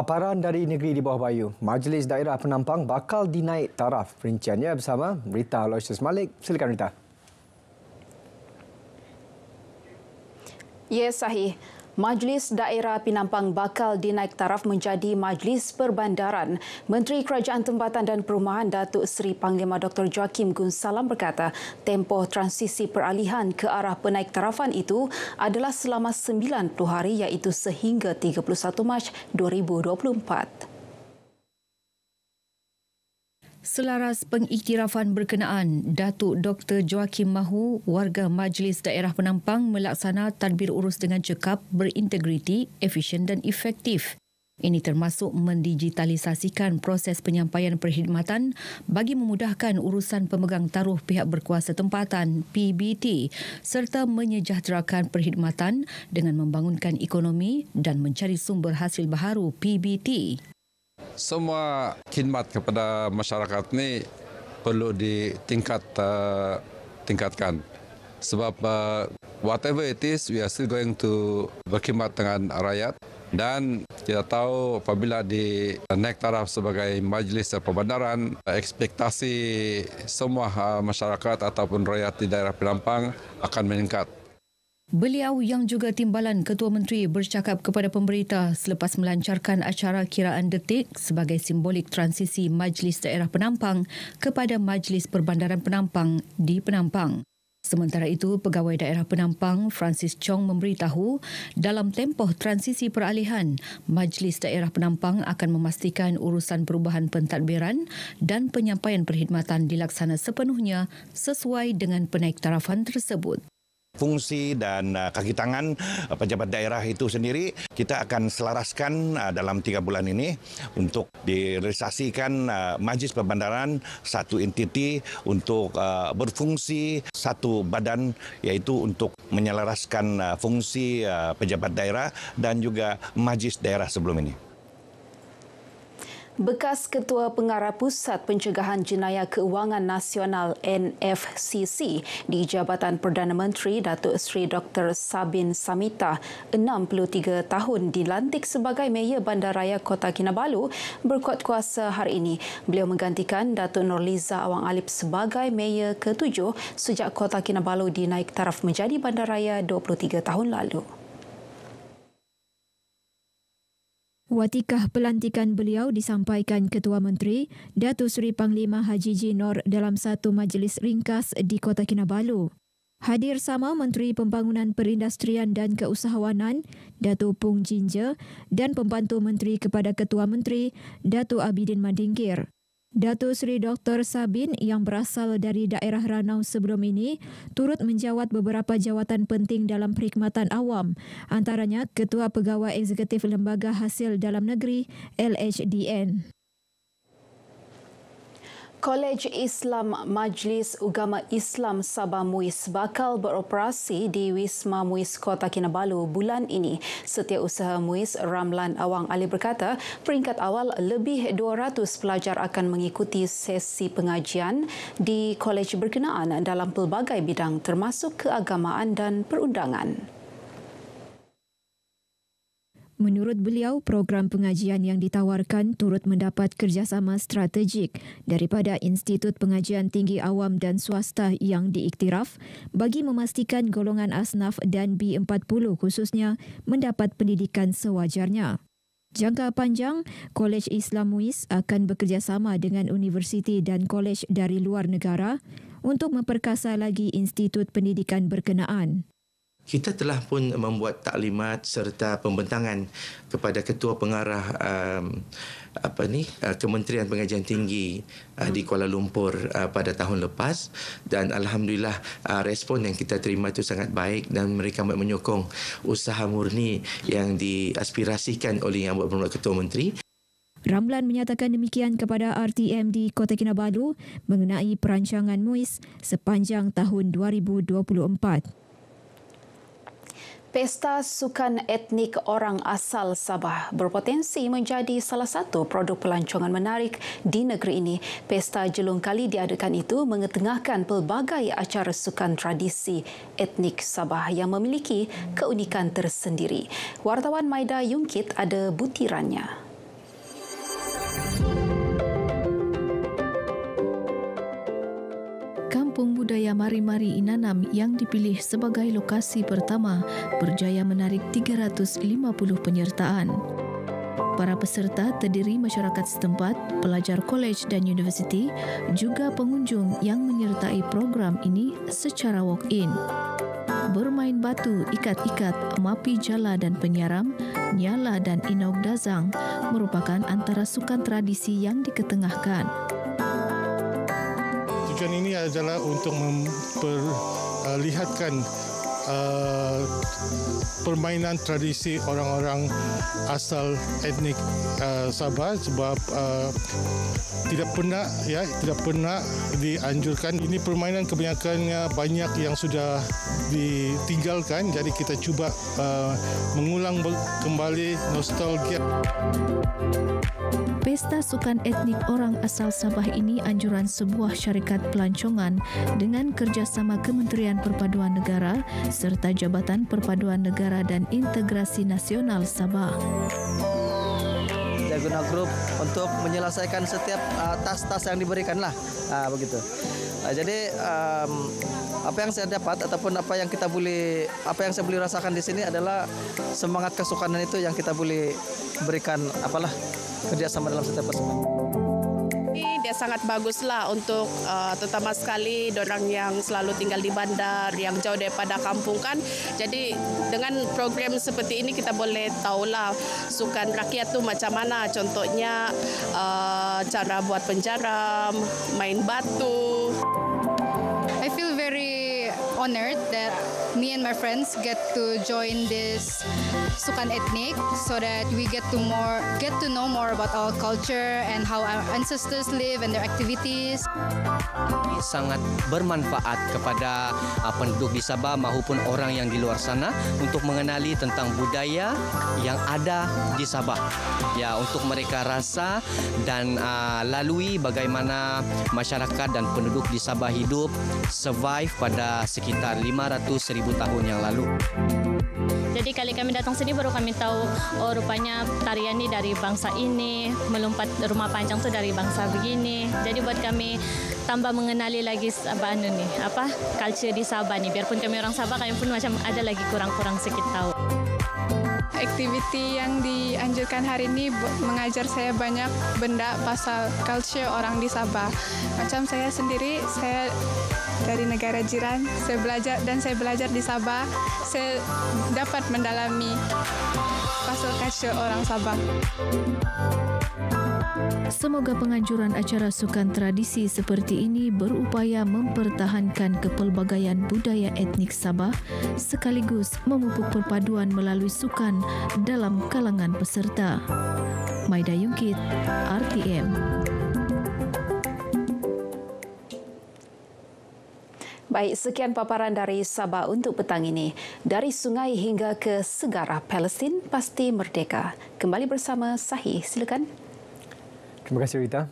Paparan dari negeri di bawah bayu. Majlis Daerah Penampang bakal dinaik taraf. Perinciannya bersama Rita Aloysius Malik. Silakan Rita. Ya, sahih. Majlis Daerah Penampang bakal dinaik taraf menjadi Majlis Perbandaran. Menteri Kerajaan Tempatan dan Perumahan Datuk Seri Panglima Dr. Joaquim Gunsalam berkata, tempoh transisi peralihan ke arah penaik tarafan itu adalah selama 90 hari iaitu sehingga 31 Mac 2024. Selaras pengiktirafan berkenaan, Datuk Dr. Joaquim mahu warga Majlis Daerah Penampang melaksana tadbir urus dengan cekap, berintegriti, efisien dan efektif. Ini termasuk mendigitalisasikan proses penyampaian perkhidmatan bagi memudahkan urusan pemegang taruh pihak berkuasa tempatan PBT serta menyejahterakan perkhidmatan dengan membangunkan ekonomi dan mencari sumber hasil baharu PBT. Semua khidmat kepada masyarakat ni perlu tingkatkan sebab whatever it is, we are still going to berkhidmat dengan rakyat dan kita tahu apabila di naik taraf sebagai Majlis Perbandaran, ekspektasi semua masyarakat ataupun rakyat di daerah Penampang akan meningkat. Beliau yang juga timbalan Ketua Menteri bercakap kepada pemberita selepas melancarkan acara kiraan detik sebagai simbolik transisi Majlis Daerah Penampang kepada Majlis Perbandaran Penampang di Penampang. Sementara itu, Pegawai Daerah Penampang Francis Chong memberitahu dalam tempoh transisi peralihan, Majlis Daerah Penampang akan memastikan urusan perubahan pentadbiran dan penyampaian perkhidmatan dilaksana sepenuhnya sesuai dengan penaiktarafan tersebut. Fungsi dan kaki tangan pejabat daerah itu sendiri kita akan selaraskan dalam 3 bulan ini untuk direalisasikan Majlis Perbandaran satu entiti untuk berfungsi satu badan iaitu untuk menyelaraskan fungsi pejabat daerah dan juga Majlis daerah sebelum ini. Bekas Ketua Pengarah Pusat Pencegahan Jenayah Keuangan Nasional NFCC di Jabatan Perdana Menteri Datuk Seri Dr. Sabin Samita, 63 tahun, dilantik sebagai Mayor Bandaraya Kota Kinabalu berkuat kuasa hari ini. Beliau menggantikan Datuk Nurliza Awang Alip sebagai Mayor ke-7 sejak Kota Kinabalu dinaik taraf menjadi bandaraya 23 tahun lalu. Watikah pelantikan beliau disampaikan Ketua Menteri Datuk Seri Panglima Haji G. Nor dalam satu majlis ringkas di Kota Kinabalu. Hadir sama Menteri Pembangunan Perindustrian dan Keusahawanan Datuk Pung Jinja dan Pembantu Menteri kepada Ketua Menteri Datuk Abidin Madingkir. Datuk Seri Dr. Sabin yang berasal dari daerah Ranau sebelum ini turut menjawat beberapa jawatan penting dalam perkhidmatan awam, antaranya Ketua Pegawai Eksekutif Lembaga Hasil Dalam Negeri LHDN. Kolej Islam Majlis Ugama Islam Sabah Muiz bakal beroperasi di Wisma Muiz Kota Kinabalu bulan ini. Setiausaha Muiz Ramlan Awang Ali berkata, peringkat awal lebih 200 pelajar akan mengikuti sesi pengajian di kolej berkenaan dalam pelbagai bidang termasuk keagamaan dan perundangan. Menurut beliau, program pengajian yang ditawarkan turut mendapat kerjasama strategik daripada Institut Pengajian Tinggi Awam dan Swasta yang diiktiraf bagi memastikan golongan asnaf dan B40 khususnya mendapat pendidikan sewajarnya. Jangka panjang, Kolej Islam Muiz akan bekerjasama dengan universiti dan kolej dari luar negara untuk memperkasa lagi institut pendidikan berkenaan. Kita telah pun membuat taklimat serta pembentangan kepada Ketua Pengarah Kementerian Pengajian Tinggi di Kuala Lumpur pada tahun lepas dan alhamdulillah respon yang kita terima itu sangat baik dan mereka menyokong usaha murni yang diaspirasikan oleh Yang Berhormat Ketua Menteri. Ramlan menyatakan demikian kepada RTM di Kota Kinabalu mengenai perancangan Muiz sepanjang tahun 2024. Pesta Sukan Etnik Orang Asal Sabah berpotensi menjadi salah satu produk pelancongan menarik di negeri ini. Pesta jelung kali diadakan itu mengetengahkan pelbagai acara sukan tradisi etnik Sabah yang memiliki keunikan tersendiri. Wartawan Maida Yungkit ada butirannya. Kampung Budaya Mari-Mari Inanam yang dipilih sebagai lokasi pertama berjaya menarik 350 penyertaan. Para peserta terdiri masyarakat setempat, pelajar kolej dan universiti, juga pengunjung yang menyertai program ini secara walk-in. Bermain batu, ikat-ikat, mapi jala dan penyaram, nyala dan inaug dazang merupakan antara sukan tradisi yang diketengahkan. Tujuan ini adalah untuk memperlihatkan permainan tradisi orang-orang asal etnik Sabah sebab tidak pernah dianjurkan. Ini permainan kebanyakannya banyak yang sudah ditinggalkan, jadi kita cuba mengulang kembali nostalgia. Pesta Sukan Etnik Orang Asal Sabah ini anjuran sebuah syarikat pelancongan dengan kerjasama Kementerian Perpaduan Negara serta Jabatan Perpaduan Negara dan Integrasi Nasional Sabah. Saya guna grup untuk menyelesaikan setiap tas-tas yang diberikan lah, begitu. Jadi apa yang saya dapat ataupun apa yang saya boleh rasakan di sini adalah semangat kesukanan itu yang kita boleh berikan kerjasama dalam setiap pasukan. Dia sangat baguslah untuk terutama sekali orang yang selalu tinggal di bandar, yang jauh daripada kampung kan. Jadi dengan program seperti ini kita boleh tahulah sukan rakyat tu macam mana. Contohnya cara buat penjaram, main batu. I feel very honored that me and my friends get to join this Sukan Etnik so that we get to know more about our culture and how our ancestors live and their activities. Sangat bermanfaat kepada penduduk di Sabah maupun orang yang di luar sana untuk mengenali tentang budaya yang ada di Sabah. Ya, untuk mereka rasa dan lalui bagaimana masyarakat dan penduduk di Sabah hidup survive pada sekitar 500,000 tahun yang lalu. Jadi kali kami datang sini baru kami tahu, oh rupanya tarian ini dari bangsa ini, melompat rumah panjang tu dari bangsa begini. Jadi buat kami tambah mengenali lagi Sabah culture di Sabah ni. Biarpun kami orang Sabah, kami pun macam ada lagi kurang-kurang sedikit tahu. Aktiviti yang dianjurkan hari ini mengajar saya banyak benda pasal culture orang di Sabah. Macam saya sendiri, saya dari negara jiran, saya belajar di Sabah. Saya dapat mendalami pasal culture orang Sabah. Semoga penganjuran acara sukan tradisi seperti ini berupaya mempertahankan kepelbagaian budaya etnik Sabah sekaligus memupuk perpaduan melalui sukan dalam kalangan peserta. Maida Yungkit, RTM. Baik, sekian paparan dari Sabah untuk petang ini. Dari sungai hingga ke segara, Palestin pasti merdeka. Kembali bersama Sahih, silakan. Terima kasih Rita.